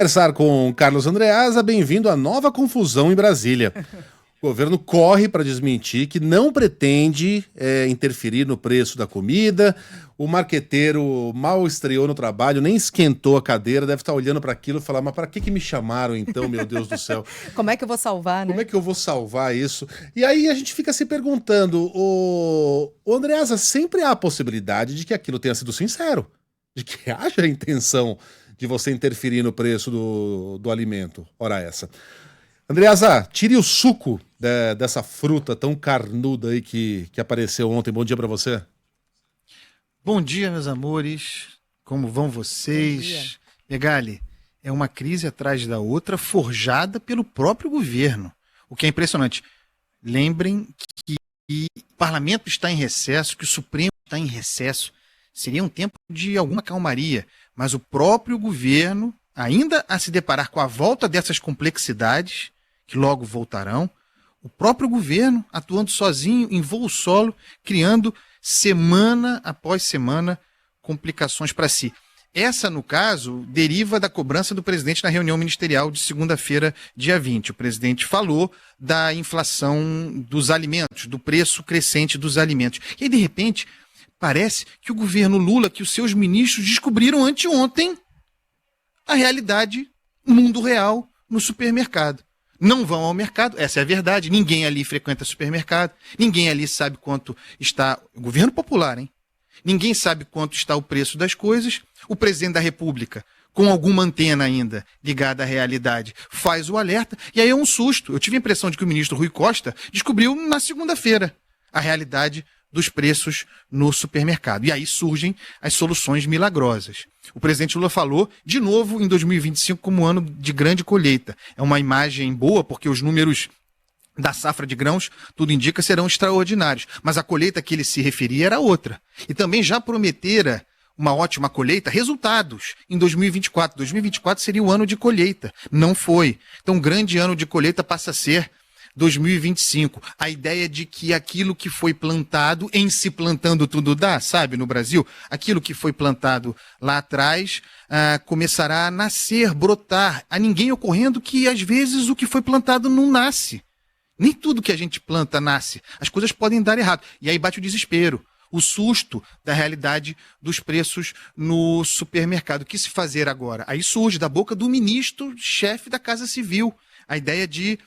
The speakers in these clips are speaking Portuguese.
Conversar com Carlos Andreasa, bem-vindo à nova confusão em Brasília. O governo corre para desmentir que não pretende interferir no preço da comida. O marqueteiro mal estreou no trabalho, nem esquentou a cadeira, deve estar olhando para aquilo e falar, mas para que me chamaram então, meu Deus do céu? Como é que eu vou salvar, né? Como é que eu vou salvar isso? E aí a gente fica se perguntando, o Andreasa, sempre há a possibilidade de que aquilo tenha sido sincero, de que haja a intenção de você interferir no preço do alimento. Ora essa. Andreasa, tire o suco dessa fruta tão carnuda aí que apareceu ontem. Bom dia para você. Bom dia, meus amores. Como vão vocês? Megali, é uma crise atrás da outra forjada pelo próprio governo, o que é impressionante. Lembrem que o parlamento está em recesso, que o Supremo está em recesso. Seria um tempo de alguma calmaria, mas o próprio governo, ainda a se deparar com a volta dessas complexidades, que logo voltarão, o próprio governo atuando sozinho em voo solo, criando semana após semana complicações para si. Essa, no caso, deriva da cobrança do presidente na reunião ministerial de segunda-feira, dia 20. O presidente falou da inflação dos alimentos, do preço crescente dos alimentos. E aí, de repente, parece que o governo Lula, que os seus ministros descobriram anteontem a realidade, mundo real, no supermercado. Não vão ao mercado, essa é a verdade, ninguém ali frequenta supermercado, ninguém ali sabe quanto está, governo popular, hein? Ninguém sabe quanto está o preço das coisas. O presidente da República, com alguma antena ainda ligada à realidade, faz o alerta, e aí é um susto. Eu tive a impressão de que o ministro Rui Costa descobriu na segunda-feira a realidade dos preços no supermercado. E aí surgem as soluções milagrosas. O presidente Lula falou, de novo, em 2025 como ano de grande colheita. É uma imagem boa, porque os números da safra de grãos, tudo indica, serão extraordinários. Mas a colheita que ele se referia era outra. E também já prometera uma ótima colheita, resultados em 2024. 2024 seria o ano de colheita. Não foi. Então, um grande ano de colheita passa a ser 2025. A ideia de que aquilo que foi plantado, em se plantando tudo dá, sabe, no Brasil, aquilo que foi plantado lá atrás começará a nascer, brotar. A ninguém ocorrendo que, às vezes, o que foi plantado não nasce. Nem tudo que a gente planta nasce. As coisas podem dar errado. E aí bate o desespero, o susto da realidade dos preços no supermercado. O que se fazer agora? Aí surge da boca do ministro-chefe da Casa Civil a ideia de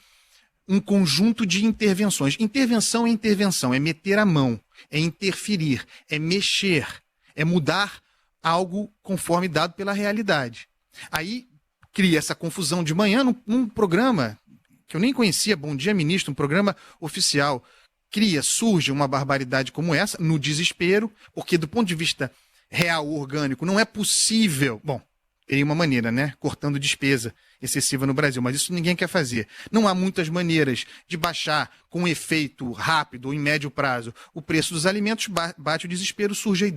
um conjunto de intervenções. Intervenção é intervenção, é meter a mão, é interferir, é mexer, é mudar algo conforme dado pela realidade. Aí cria essa confusão de manhã num programa que eu nem conhecia, Bom Dia Ministro, um programa oficial. Surge uma barbaridade como essa, no desespero, porque do ponto de vista real, orgânico, não é possível. Bom, teria uma maneira, né? Cortando despesa excessiva no Brasil, mas isso ninguém quer fazer. Não há muitas maneiras de baixar com efeito rápido ou em médio prazo o preço dos alimentos, bate o desespero, surge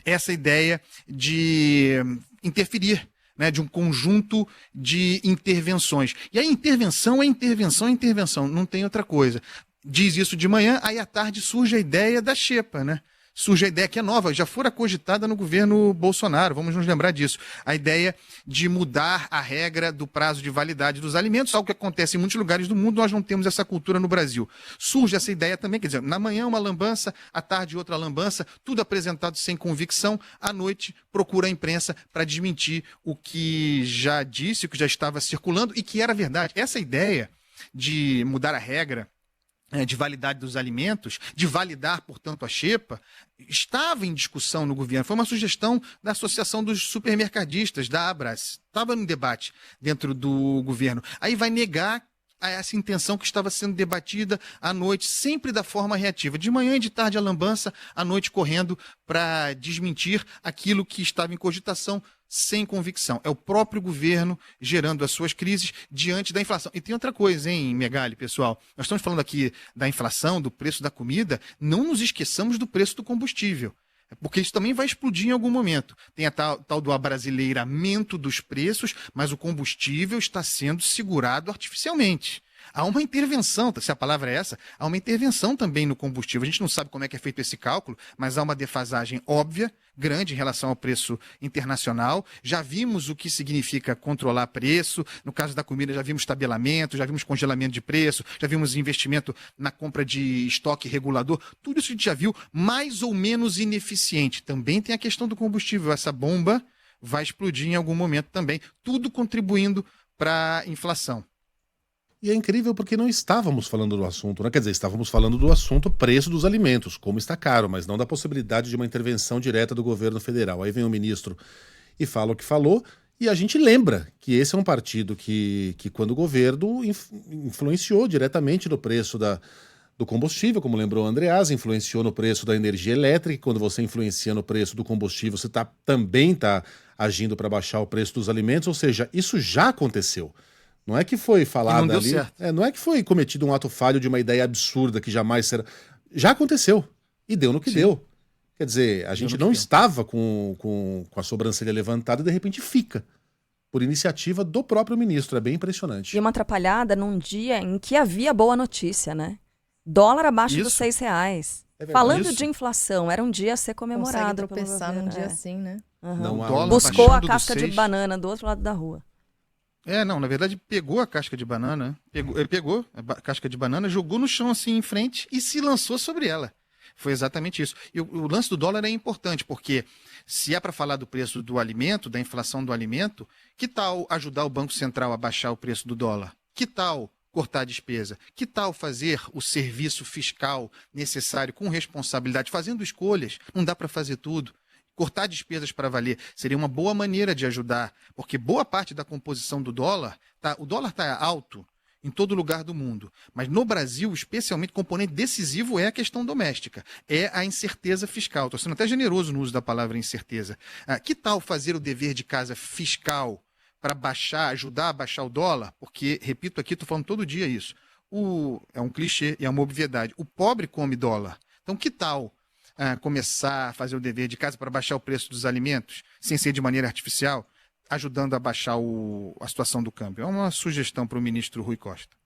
essa ideia de interferir, né, de um conjunto de intervenções. E a intervenção é intervenção, é intervenção, não tem outra coisa. Diz isso de manhã, aí à tarde surge a ideia da xepa, né? Surge a ideia que é nova, já fora cogitada no governo Bolsonaro, vamos nos lembrar disso. A ideia de mudar a regra do prazo de validade dos alimentos, algo que acontece em muitos lugares do mundo, nós não temos essa cultura no Brasil. Surge essa ideia também, quer dizer, na manhã uma lambança, à tarde outra lambança, tudo apresentado sem convicção, à noite procura a imprensa para desmentir o que já disse, o que já estava circulando e que era verdade. Essa ideia de mudar a regra de validade dos alimentos, de validar, portanto, a xepa, estava em discussão no governo. Foi uma sugestão da Associação dos Supermercadistas, da Abras. Estava no debate dentro do governo. Aí vai negar essa intenção que estava sendo debatida à noite, sempre da forma reativa. De manhã e de tarde a lambança, à noite correndo para desmentir aquilo que estava em cogitação sem convicção. É o próprio governo gerando as suas crises diante da inflação. E tem outra coisa, hein, Megali, pessoal? Nós estamos falando aqui da inflação, do preço da comida, não nos esqueçamos do preço do combustível. Porque isso também vai explodir em algum momento. Tem a tal do abrasileiramento dos preços, mas o combustível está sendo segurado artificialmente. há uma intervenção, se a palavra é essa, há uma intervenção também no combustível. A gente não sabe como é que é feito esse cálculo, mas há uma defasagem óbvia, grande em relação ao preço internacional. Já vimos o que significa controlar preço. No caso da comida, já vimos tabelamento, já vimos congelamento de preço, já vimos investimento na compra de estoque regulador. Tudo isso a gente já viu mais ou menos ineficiente. Também tem a questão do combustível. Essa bomba vai explodir em algum momento também. Tudo contribuindo para a inflação. E é incrível porque não estávamos falando do assunto, né? Quer dizer, estávamos falando do assunto preço dos alimentos, como está caro, mas não da possibilidade de uma intervenção direta do governo federal. Aí vem o ministro e fala o que falou, e a gente lembra que esse é um partido que quando o governo influenciou diretamente no preço do combustível, como lembrou o Andreasa, influenciou no preço da energia elétrica, e quando você influencia no preço do combustível, você também está agindo para baixar o preço dos alimentos, ou seja, isso já aconteceu. Não é que foi falado não ali, deu certo. não é que foi cometido um ato falho de uma ideia absurda que jamais será. Já aconteceu. E deu no que deu. Quer dizer, a gente não estava com a sobrancelha levantada e de repente fica. Por iniciativa do próprio ministro. É bem impressionante. E uma atrapalhada num dia em que havia boa notícia, né? Dólar abaixo dos R$6. Falando de inflação, era um dia a ser comemorado. Consegue tropeçar num dia assim, né? Não há Buscou a casca de banana do outro lado da rua. Na verdade, pegou a casca de banana, pegou a casca de banana, jogou no chão assim em frente e se lançou sobre ela. Foi exatamente isso. E o lance do dólar é importante, porque se é para falar do preço do alimento, da inflação do alimento, que tal ajudar o Banco Central a baixar o preço do dólar? Que tal cortar a despesa? Que tal fazer o serviço fiscal necessário com responsabilidade, fazendo escolhas? Não dá para fazer tudo. Cortar despesas para valer seria uma boa maneira de ajudar, porque boa parte da composição do dólar, o dólar está alto em todo lugar do mundo, mas no Brasil, especialmente, o componente decisivo é a questão doméstica, é a incerteza fiscal. Estou sendo até generoso no uso da palavra incerteza. Que tal fazer o dever de casa fiscal para ajudar a baixar o dólar? Porque, repito aqui, estou falando todo dia isso. É um clichê e é uma obviedade. O pobre come dólar. Então, que tal começar a fazer o dever de casa para baixar o preço dos alimentos, sem ser de maneira artificial, ajudando a baixar a situação do câmbio? É uma sugestão para o ministro Rui Costa.